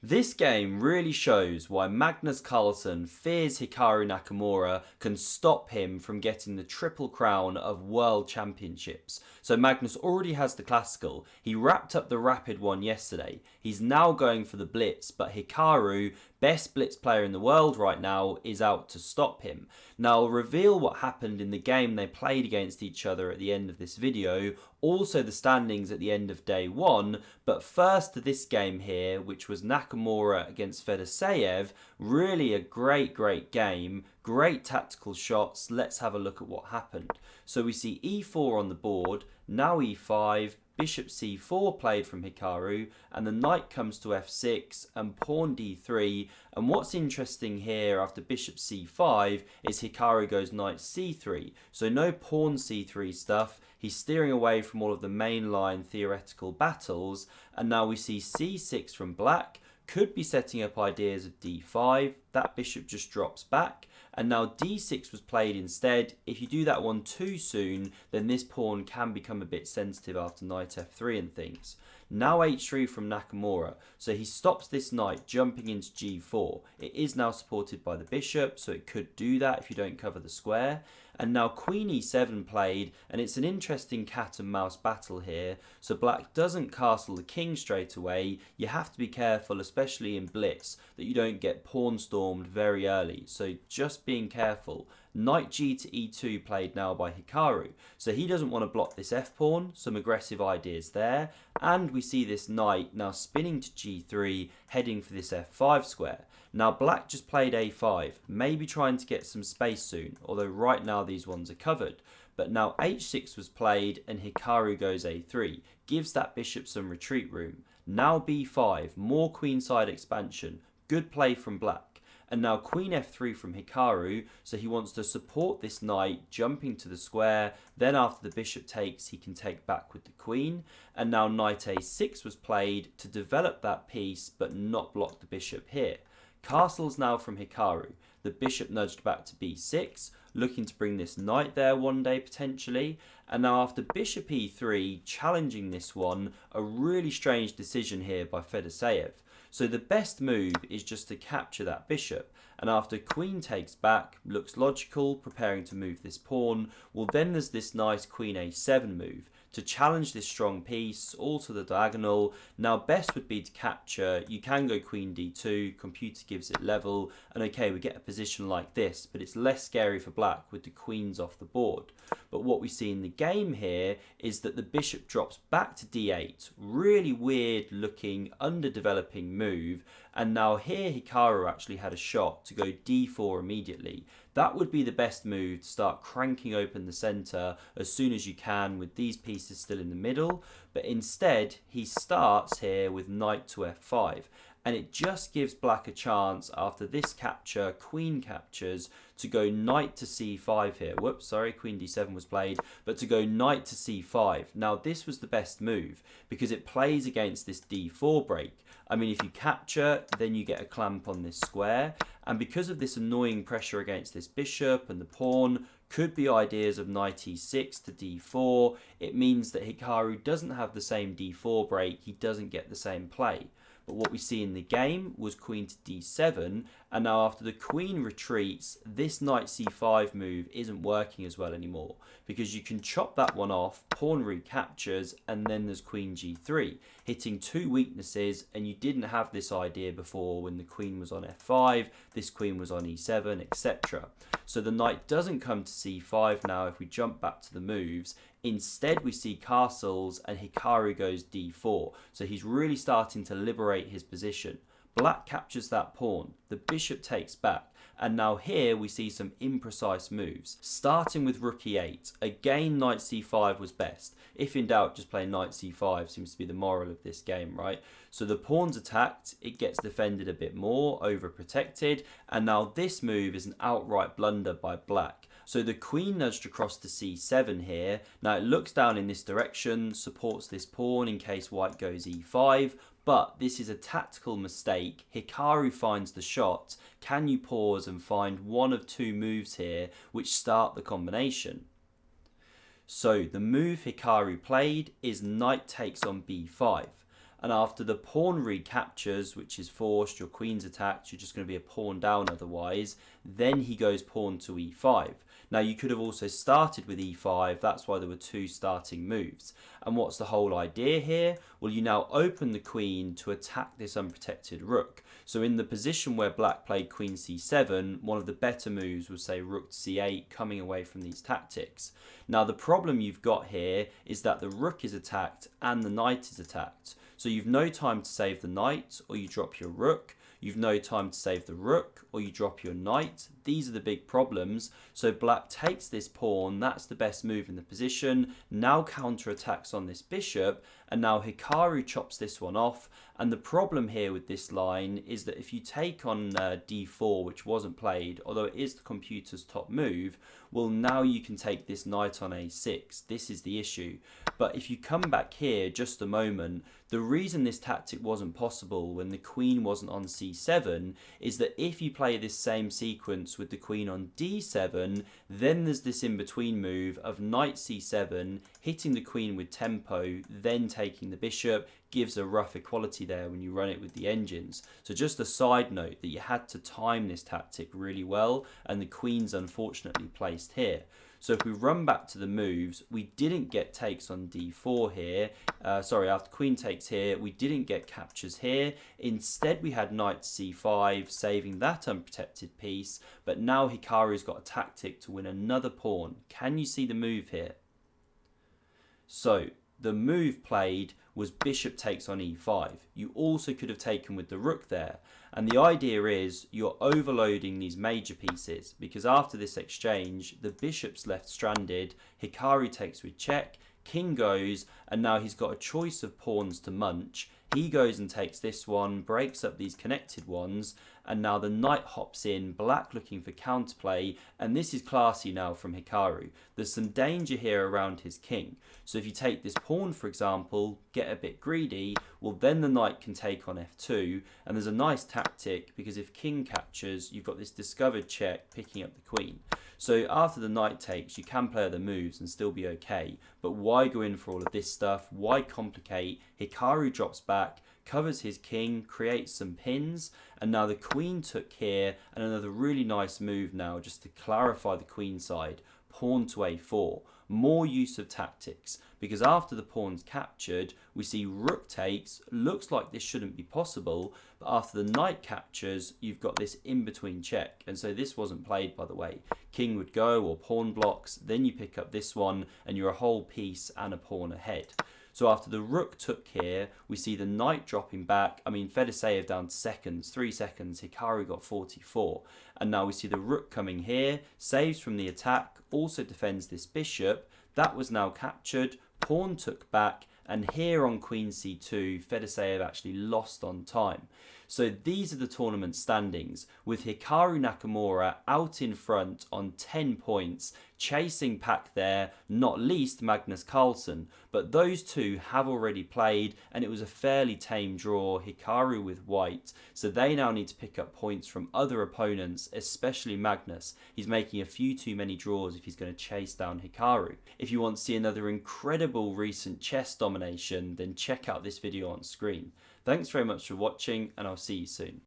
This game really shows why Magnus Carlsen fears Hikaru Nakamura can stop him from getting the triple crown of World Championships. So Magnus already has the classical, he wrapped up the rapid one yesterday, he's now going for the Blitz, but Hikaru, best Blitz player in the world right now, is out to stop him. Now I'll reveal what happened in the game they played against each other at the end of this video, also the standings at the end of day one, but first to this game here, which was Nakamura against Fedoseev. Really a great game, great tactical shots. Let's have a look at what happened. So we see e4 on the board, now e5, bishop c4 played from Hikaru, and the knight comes to f6 and pawn d3. And what's interesting here after bishop c5 is Hikaru goes knight c3, so no pawn c3 stuff. He's steering away from all of the mainline theoretical battles, and now we see c6 from black, could be setting up ideas of d5, that bishop just drops back, and now d6 was played instead. If you do that one too soon, then this pawn can become a bit sensitive after knight f3 and things. Now h3 from Nakamura, so he stops this knight jumping into g4. It is now supported by the bishop, so it could do that if you don't cover the square. And now queen e7 played, and it's an interesting cat and mouse battle here. So black doesn't castle the king straight away. You have to be careful, especially in Blitz, that you don't get pawn stormed very early. So just being careful. Knight g to e2 played now by Hikaru. So he doesn't want to block this f-pawn, some aggressive ideas there. And we see this knight now spinning to g3, heading for this f5 square. Now black just played a5, maybe trying to get some space soon, although right now these ones are covered. But now h6 was played and Hikaru goes a3, gives that bishop some retreat room. Now b5, more queenside expansion, good play from black. And now queen f3 from Hikaru, so he wants to support this knight jumping to the square. Then after the bishop takes, he can take back with the queen. And now knight a6 was played to develop that piece but not block the bishop here. Castles now from Hikaru. The bishop nudged back to b6, looking to bring this knight there one day potentially. And now after bishop e3, challenging this one, a really strange decision here by Fedoseev. So the best move is just to capture that bishop, and after queen takes back, looks logical, preparing to move this pawn. Well, then there's this nice queen a7 move to challenge this strong piece all to the diagonal. Now best would be to capture. You can go queen d2, computer gives it level, and okay, we get a position like this, but it's less scary for black with the queens off the board. But what we see in the game here is that the bishop drops back to d8, really weird looking underdeveloping move. And now here Hikaru actually had a shot to go d4 immediately. That would be the best move, to start cranking open the centre as soon as you can with these pieces still in the middle. But instead he starts here with knight to f5, and it just gives black a chance after this capture, queen captures, to go knight to c5 here. Whoops, sorry, queen d7 was played, but to go knight to c5. Now this was the best move because it plays against this d4 break. I mean, if you capture, then you get a clamp on this square, and because of this annoying pressure against this bishop and the pawn, could be ideas of knight e6 to d4. It means that Hikaru doesn't have the same d4 break, he doesn't get the same play. But what we see in the game was queen to d7, and now after the queen retreats, this knight c5 move isn't working as well anymore, because you can chop that one off, pawn recaptures, and then there's queen g3, hitting two weaknesses, and you didn't have this idea before when the queen was on f5, this queen was on e7, etc. So the knight doesn't come to c5 now if we jump back to the moves. Instead we see castles and Hikaru goes d4, so he's really starting to liberate his position. Black captures that pawn, the bishop takes back, and now here we see some imprecise moves. Starting with rook e8, again knight c5 was best. If in doubt, just play knight c5, seems to be the moral of this game, right? So the pawn's attacked, it gets defended a bit more, overprotected, and now this move is an outright blunder by black. So the queen nudged across to c7 here. Now it looks down in this direction, supports this pawn in case white goes e5, but this is a tactical mistake. Hikaru finds the shot. Can you pause and find one of two moves here which start the combination? So the move Hikaru played is knight takes on b5. And after the pawn recaptures, which is forced, your queen's attacked, you're just going to be a pawn down otherwise, then he goes pawn to e5. Now you could have also started with e5, that's why there were two starting moves. And what's the whole idea here? Well, you now open the queen to attack this unprotected rook. So in the position where black played queen c7, one of the better moves was say rook to c8, coming away from these tactics. Now the problem you've got here is that the rook is attacked and the knight is attacked. So you've no time to save the knight, or you drop your rook. You've no time to save the rook, or you drop your knight. These are the big problems. So black takes this pawn, that's the best move in the position, now counterattacks on this bishop, and now Hikaru chops this one off. And the problem here with this line is that if you take on d4, which wasn't played, although it is the computer's top move, well, now you can take this knight on a6. This is the issue. But if you come back here just a moment, the reason this tactic wasn't possible when the queen wasn't on c7 is that if you play this same sequence with the queen on d7, then there's this in-between move of knight c7, hitting the queen with tempo, then taking the bishop, gives a rough equality there when you run it with the engines. So just a side note that you had to time this tactic really well, and the queen's unfortunately placed here. So if we run back to the moves, we didn't get takes on d4 here. After queen takes here, we didn't get captures here. Instead, we had knight c5, saving that unprotected piece. But now Hikaru's got a tactic to win another pawn. Can you see the move here? So the move played was bishop takes on e5. You also could have taken with the rook there. And the idea is you're overloading these major pieces, because after this exchange, the bishop's left stranded, Hikaru takes with check, king goes, and now he's got a choice of pawns to munch. He goes and takes this one, breaks up these connected ones, and now the knight hops in, black looking for counterplay, and this is classy now from Hikaru. There's some danger here around his king. So if you take this pawn, for example, get a bit greedy, well then the knight can take on f2, and there's a nice tactic, because if king captures, you've got this discovered check picking up the queen. So after the knight takes, you can play other moves and still be okay, but why go in for all of this stuff? Why complicate? Hikaru drops back, covers his king, creates some pins, and now the queen took here, and another really nice move now just to clarify the queen side, pawn to a4. More use of tactics, because after the pawn's captured, we see rook takes, looks like this shouldn't be possible, but after the knight captures, you've got this in-between check, and so this wasn't played, by the way. King would go, or pawn blocks, then you pick up this one, and you're a whole piece and a pawn ahead. So after the rook took here, we see the knight dropping back. I mean, Fedoseev down to seconds, 3 seconds. Hikaru got 44. And now we see the rook coming here, saves from the attack, also defends this bishop. That was now captured. Pawn took back. And here on queen c2, Fedoseev actually lost on time. So these are the tournament standings, with Hikaru Nakamura out in front on 10 points, chasing pack there, not least Magnus Carlsen. But those two have already played, and it was a fairly tame draw, Hikaru with white. So they now need to pick up points from other opponents, especially Magnus. He's making a few too many draws if he's going to chase down Hikaru. If you want to see another incredible recent chess domination, then check out this video on screen. Thanks very much for watching, and I'll see you soon.